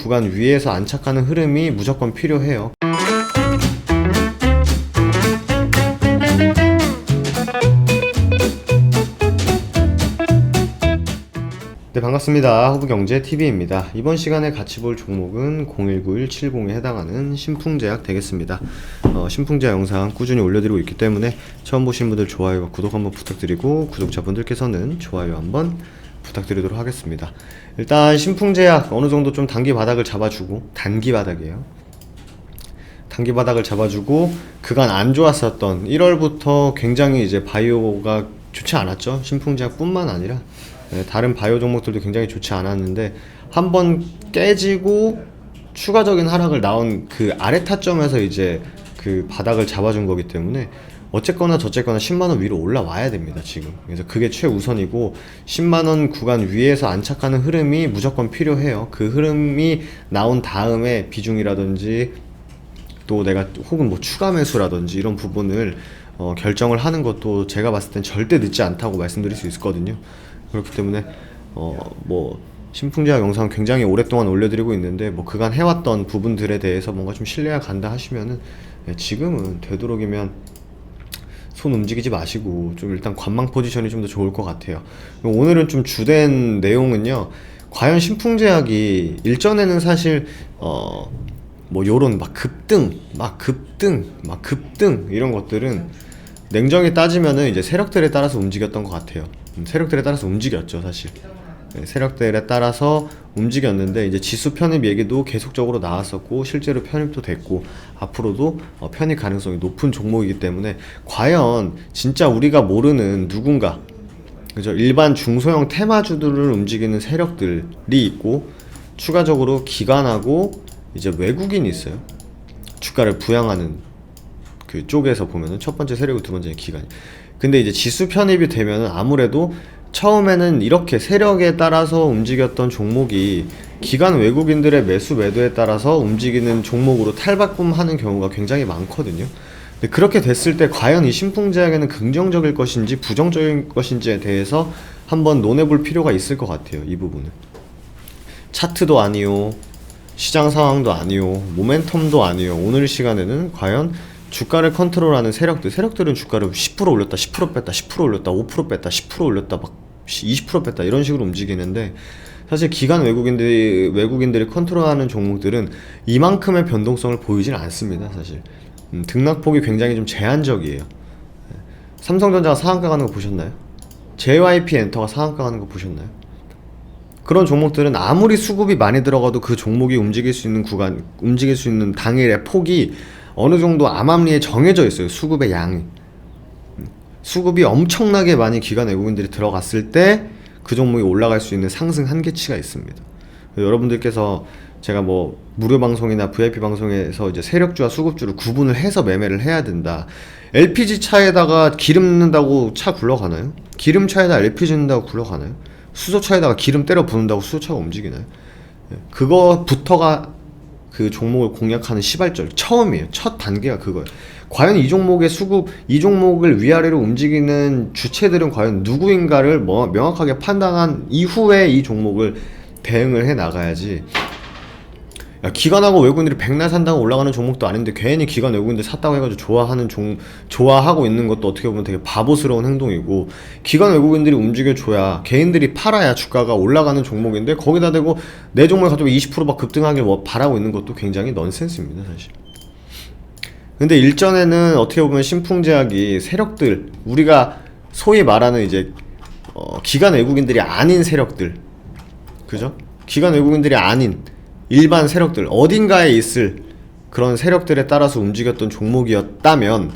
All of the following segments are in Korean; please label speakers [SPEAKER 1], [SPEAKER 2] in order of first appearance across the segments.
[SPEAKER 1] 구간 위에서 안착하는 흐름이 무조건 필요해요. 네, 반갑습니다. 허브경제TV입니다. 이번 시간에 같이 볼 종목은 019170에 해당하는 신풍제약 되겠습니다. 신풍제약 영상 꾸준히 올려드리고 있기 때문에 처음 보신 분들 좋아요와 구독 한번 부탁드리고, 구독자분들께서는 좋아요 한번 부탁드리도록 하겠습니다. 일단 신풍제약 어느정도 좀 단기 바닥을 잡아주고, 단기 바닥이에요. 단기 바닥을 잡아주고, 그간 안 좋았었던 1월부터 굉장히 이제 바이오가 좋지 않았죠. 신풍제약 뿐만 아니라 다른 바이오 종목들도 굉장히 좋지 않았는데, 한번 깨지고 추가적인 하락을 나온 그 아래 타점에서 이제 그 바닥을 잡아준 거기 때문에 어쨌거나 저쨌거나 10만원 위로 올라와야 됩니다, 지금. 그래서 그게 최우선이고, 10만원 구간 위에서 안착하는 흐름이 무조건 필요해요. 그 흐름이 나온 다음에 비중이라든지 또 내가 혹은 뭐 추가 매수라든지 이런 부분을 결정을 하는 것도 제가 봤을 땐 절대 늦지 않다고 말씀드릴 수 있거든요. 그렇기 때문에 뭐 신풍제약 영상 굉장히 오랫동안 올려드리고 있는데, 뭐 그간 해왔던 부분들에 대해서 뭔가 좀 신뢰가 간다 하시면은 지금은 되도록이면 손 움직이지 마시고 좀 일단 관망 포지션이 좀 더 좋을 것 같아요. 오늘은 좀 주된 내용은요, 과연 신풍제약이 일전에는 사실 뭐 요런 막 급등 이런 것들은 냉정히 따지면은 이제 세력들에 따라서 움직였던 것 같아요. 세력들에 따라서 움직였죠, 사실. 세력들에 따라서 움직였는데, 이제 지수 편입 얘기도 계속적으로 나왔었고, 실제로 편입도 됐고, 앞으로도 편입 가능성이 높은 종목이기 때문에, 과연 진짜 우리가 모르는 누군가, 그죠? 일반 중소형 테마주들을 움직이는 세력들이 있고, 추가적으로 기관하고 이제 외국인이 있어요. 주가를 부양하는 그 쪽에서 보면은 첫 번째 세력이고 두 번째는 기관이. 근데 이제 지수 편입이 되면은 아무래도 처음에는 이렇게 세력에 따라서 움직였던 종목이 기관 외국인들의 매수 매도에 따라서 움직이는 종목으로 탈바꿈하는 경우가 굉장히 많거든요. 근데 그렇게 됐을 때 과연 이 신풍제약에는 긍정적일 것인지 부정적일 것인지에 대해서 한번 논해볼 필요가 있을 것 같아요. 이 부분은 차트도 아니요, 시장 상황도 아니요, 모멘텀도 아니요. 오늘 시간에는 과연 주가를 컨트롤하는 세력들은 주가를 10% 올렸다, 10% 뺐다, 10% 올렸다, 5% 뺐다, 10% 올렸다, 막 20% 뺐다 이런 식으로 움직이는데, 사실 기관 외국인들이 컨트롤하는 종목들은 이만큼의 변동성을 보이진 않습니다, 사실. 등락폭이 굉장히 좀 제한적이에요. 삼성전자가 상한가 가는 거 보셨나요? JYP 엔터가 상한가 가는 거 보셨나요? 그런 종목들은 아무리 수급이 많이 들어가도 그 종목이 움직일 수 있는 구간, 움직일 수 있는 당일의 폭이 어느 정도 암암리에 정해져 있어요. 수급의 양이. 수급이 엄청나게 많이 기관 외국인들이 들어갔을 때 그 종목이 올라갈 수 있는 상승 한계치가 있습니다. 여러분들께서 제가 뭐 무료 방송이나 VIP 방송에서 이제 세력주와 수급주를 구분을 해서 매매를 해야 된다. LPG 차에다가 기름 넣는다고 차 굴러가나요? 기름차에다 LPG 넣는다고 굴러가나요? 수소차에다가 기름 때려 부은다고 수소차가 움직이나요? 그거부터가 그 종목을 공략하는 시발점 처음이에요. 첫 단계가 그거예요. 과연 이 종목의 이 종목을 위아래로 움직이는 주체들은 과연 누구인가를 명확하게 판단한 이후에 이 종목을 대응을 해 나가야지. 야, 기관하고 외국인들이 백날 산다고 올라가는 종목도 아닌데 괜히 기관 외국인들 샀다고 해가지고 좋아하고 있는 것도 어떻게 보면 되게 바보스러운 행동이고, 기관 외국인들이 움직여줘야, 개인들이 팔아야 주가가 올라가는 종목인데 거기다 대고 내 종목을 가지고 20% 막 급등하길 뭐 바라고 있는 것도 굉장히 넌센스입니다, 사실. 근데 일전에는 어떻게 보면 신풍제약이 세력들, 우리가 소위 말하는 이제 기관 외국인들이 아닌 세력들, 그죠? 기관 외국인들이 아닌 일반 세력들, 어딘가에 있을 그런 세력들에 따라서 움직였던 종목이었다면,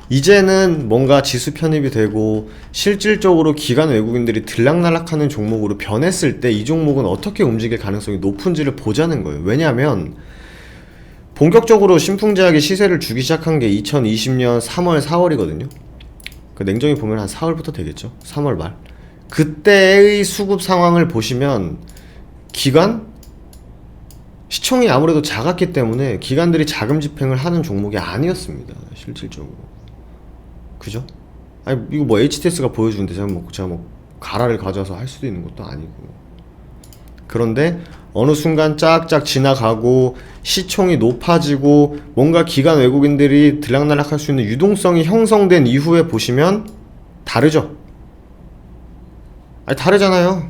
[SPEAKER 1] 이제는 뭔가 지수 편입이 되고 실질적으로 기관 외국인들이 들락날락하는 종목으로 변했을 때 이 종목은 어떻게 움직일 가능성이 높은지를 보자는 거예요. 왜냐하면 본격적으로 신풍제약이 시세를 주기 시작한 게 2020년 3월, 4월이거든요. 그 냉정히 보면 한 4월부터 되겠죠. 3월 말. 그때의 수급 상황을 보시면 시총이 아무래도 작았기 때문에 기관들이 자금 집행을 하는 종목이 아니었습니다, 실질적으로. 그죠? 아니, 이거 뭐 HTS가 보여주는데 제가 뭐 가라를 가져와서 할 수도 있는 것도 아니고. 그런데 어느 순간 쫙쫙 지나가고 시총이 높아지고 뭔가 기관 외국인들이 들락날락할 수 있는 유동성이 형성된 이후에 보시면 다르죠. 아니 다르잖아요.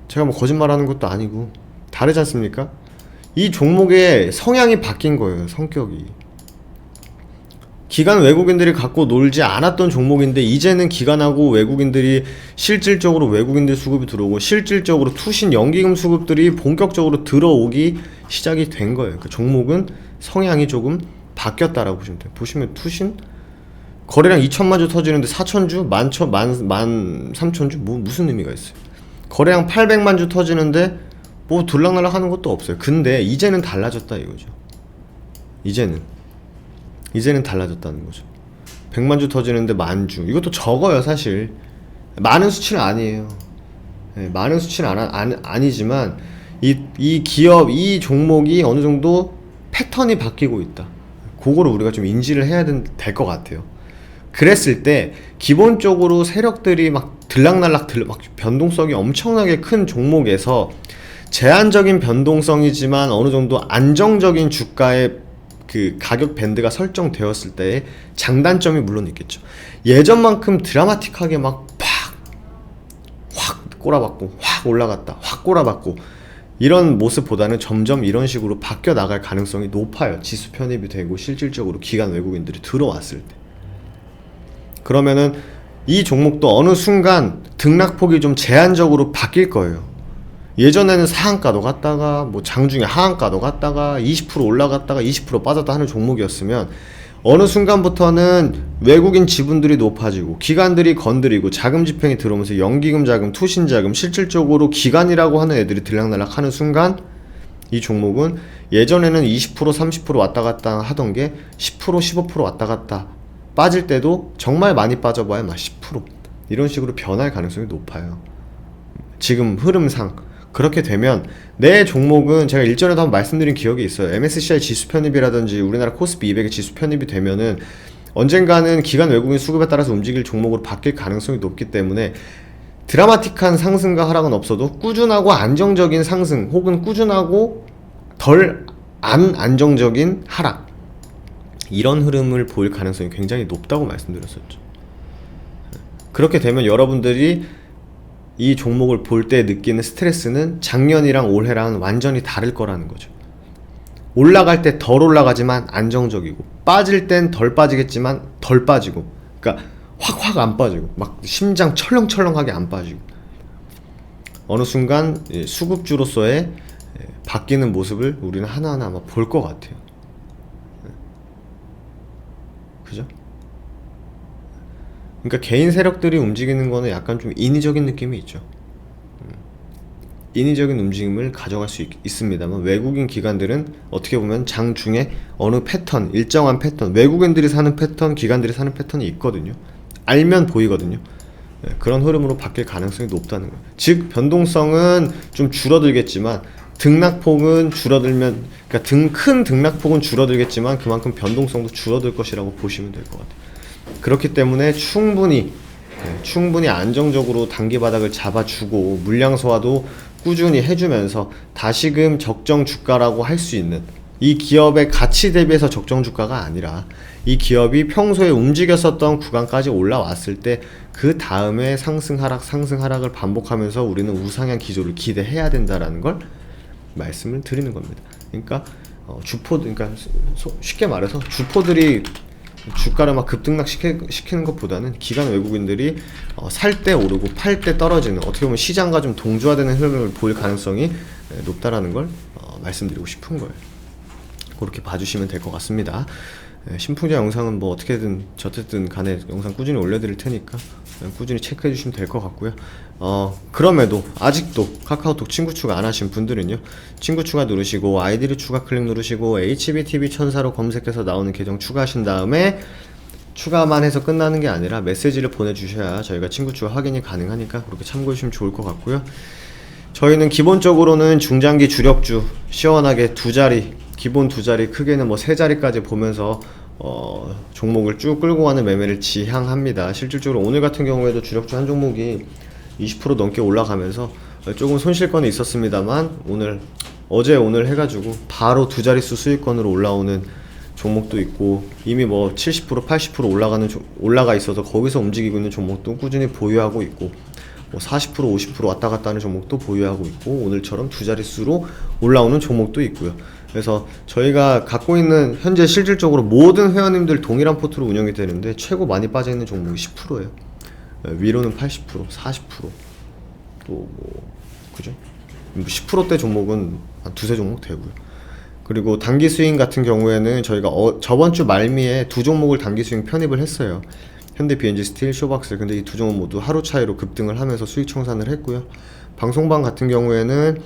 [SPEAKER 1] 제가 뭐 거짓말하는 것도 아니고 다르지 않습니까? 이 종목의 성향이 바뀐 거예요. 성격이. 기관 외국인들이 갖고 놀지 않았던 종목인데 이제는 기관하고 외국인들이 실질적으로 외국인들 수급이 들어오고 실질적으로 투신 연기금 수급들이 본격적으로 들어오기 시작이 된 거예요. 그 종목은 성향이 조금 바뀌었다라고 보시면 돼요. 보시면 투신 거래량 2천만 주 터지는데 4천주, 13,000주 무슨 의미가 있어요. 거래량 800만 주 터지는데 뭐 들락날락 하는 것도 없어요. 근데 이제는 달라졌다 이거죠. 이제는 달라졌다는 거죠. 100만 주 터지는데 10,000주. 이것도 적어요, 사실. 많은 수치는 아니에요. 네, 많은 수치는 아니지만, 이 기업, 이 종목이 어느 정도 패턴이 바뀌고 있다. 그거를 우리가 좀 인지를 해야 될 것 같아요. 그랬을 때, 기본적으로 세력들이 막 막 변동성이 엄청나게 큰 종목에서 제한적인 변동성이지만 어느 정도 안정적인 주가의 그 가격 밴드가 설정되었을 때의 장단점이 물론 있겠죠. 예전만큼 드라마틱하게 막 확 꼬라박고 확 올라갔다 확 꼬라박고 이런 모습보다는 점점 이런 식으로 바뀌어 나갈 가능성이 높아요. 지수 편입이 되고 실질적으로 기관 외국인들이 들어왔을 때. 그러면은 이 종목도 어느 순간 등락폭이 좀 제한적으로 바뀔 거예요. 예전에는 상한가도 갔다가 뭐 장중에 하한가도 갔다가 20% 올라갔다가 20% 빠졌다 하는 종목이었으면 어느 순간부터는 외국인 지분들이 높아지고 기관들이 건드리고 자금 집행이 들어오면서 연기금 자금, 투신 자금, 실질적으로 기관이라고 하는 애들이 들락날락 하는 순간 이 종목은 예전에는 20% 30% 왔다 갔다 하던 게 10% 15% 왔다 갔다 빠질 때도 정말 많이 빠져봐야 막 10% 이런 식으로 변할 가능성이 높아요. 지금 흐름상 그렇게 되면 내 종목은 제가 일전에도 한번 말씀드린 기억이 있어요. MSCI 지수 편입이라든지 우리나라 코스피 200의 지수 편입이 되면은 언젠가는 기관 외국인 수급에 따라서 움직일 종목으로 바뀔 가능성이 높기 때문에 드라마틱한 상승과 하락은 없어도 꾸준하고 안정적인 상승 혹은 꾸준하고 덜 안 안정적인 하락 이런 흐름을 보일 가능성이 굉장히 높다고 말씀드렸었죠. 그렇게 되면 여러분들이 이 종목을 볼 때 느끼는 스트레스는 작년이랑 올해랑은 완전히 다를 거라는 거죠. 올라갈 때 덜 올라가지만 안정적이고 빠질 땐 덜 빠지겠지만 덜 빠지고 그러니까 확 안 빠지고 막 심장 철렁철렁하게 안 빠지고 어느 순간 수급주로서의 바뀌는 모습을 우리는 하나하나 아마 볼 것 같아요. 그죠? 그러니까 개인 세력들이 움직이는 거는 약간 좀 인위적인 느낌이 있죠. 인위적인 움직임을 가져갈 수 있습니다만 외국인 기관들은 어떻게 보면 장중에 어느 패턴, 일정한 패턴, 외국인들이 사는 패턴, 기관들이 사는 패턴이 있거든요. 알면 보이거든요. 그런 흐름으로 바뀔 가능성이 높다는 거예요. 즉 변동성은 좀 줄어들겠지만 등락폭은 줄어들면 그러니까 큰 등락폭은 줄어들겠지만 그만큼 변동성도 줄어들 것이라고 보시면 될 것 같아요. 그렇기 때문에 충분히 안정적으로 단기 바닥을 잡아주고 물량 소화도 꾸준히 해주면서 다시금 적정 주가라고 할 수 있는 이 기업의 가치 대비해서 적정 주가가 아니라 이 기업이 평소에 움직였었던 구간까지 올라왔을 때 그 다음에 상승 하락을 반복하면서 우리는 우상향 기조를 기대해야 된다라는 걸 말씀을 드리는 겁니다. 그러니까 그러니까 쉽게 말해서 주포들이 주가를 막 급등락 시키는 것보다는 기관 외국인들이 살 때 오르고 팔 때 떨어지는 어떻게 보면 시장과 좀 동조화되는 흐름을 보일 가능성이 높다라는 걸 말씀드리고 싶은 거예요. 그렇게 봐주시면 될 것 같습니다. 신풍자 영상은 뭐 어떻게든 저쨌든 간에 영상 꾸준히 올려드릴 테니까 꾸준히 체크해 주시면 될 것 같고요. 그럼에도 아직도 카카오톡 친구 추가 안 하신 분들은요, 친구 추가 누르시고 아이디를 추가 클릭 누르시고 HBTV 천사로 검색해서 나오는 계정 추가하신 다음에 추가만 해서 끝나는 게 아니라 메시지를 보내주셔야 저희가 친구 추가 확인이 가능하니까 그렇게 참고해 주시면 좋을 것 같고요. 저희는 기본적으로는 중장기 주력주 시원하게 두 자리, 기본 두 자리, 크게는 뭐 세 자리까지 보면서 종목을 쭉 끌고 가는 매매를 지향합니다. 실질적으로 오늘 같은 경우에도 주력주 한 종목이 20% 넘게 올라가면서 조금 손실권이 있었습니다만 오늘 어제 오늘 해가지고 바로 두 자릿수 수익권으로 올라오는 종목도 있고, 이미 뭐 70% 80% 올라가 있어서 거기서 움직이고 있는 종목도 꾸준히 보유하고 있고, 뭐 40% 50% 왔다 갔다 하는 종목도 보유하고 있고, 오늘처럼 두 자릿수로 올라오는 종목도 있고요. 그래서 저희가 갖고 있는 현재 실질적으로 모든 회원님들 동일한 포트로 운영이 되는데, 최고 많이 빠져 있는 종목이 10%예요. 위로는 80%, 40%, 또 뭐 그죠? 10%대 종목은 한 두세 종목 되고요. 그리고 단기 스윙 같은 경우에는 저희가 저번 주 말미에 두 종목을 단기 스윙 편입을 했어요. 현대 BNG 스틸, 쇼박스. 근데 이 두 종목 모두 하루 차이로 급등을 하면서 수익 청산을 했고요. 방송방 같은 경우에는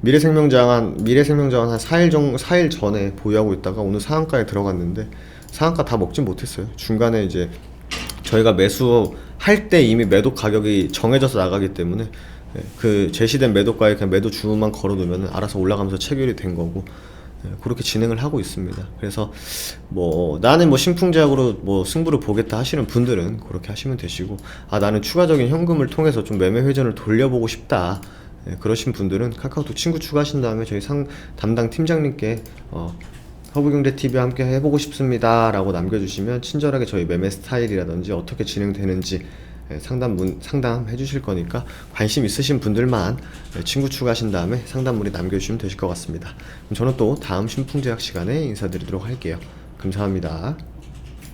[SPEAKER 1] 미래생명자원 한 4일 전에 보유하고 있다가 오늘 상한가에 들어갔는데, 상한가 다 먹진 못했어요. 중간에 이제 저희가 매수할 때 이미 매도 가격이 정해져서 나가기 때문에 그 제시된 매도가에 그냥 매도 주문만 걸어두면 알아서 올라가면서 체결이 된 거고, 그렇게 진행을 하고 있습니다. 그래서 뭐 나는 뭐 신풍제약으로 뭐 승부를 보겠다 하시는 분들은 그렇게 하시면 되시고, 나는 추가적인 현금을 통해서 좀 매매 회전을 돌려보고 싶다, 그러신 분들은 카카오톡 친구 추가하신 다음에 저희 담당 팀장님께 허브경제TV와 함께 해보고 싶습니다 라고 남겨주시면 친절하게 저희 매매 스타일이라든지 어떻게 진행되는지 상담해 주실 거니까, 관심 있으신 분들만 친구 추가하신 다음에 상담 문의 남겨주시면 되실 것 같습니다. 그럼 저는 또 다음 신풍제약 시간에 인사드리도록 할게요. 감사합니다.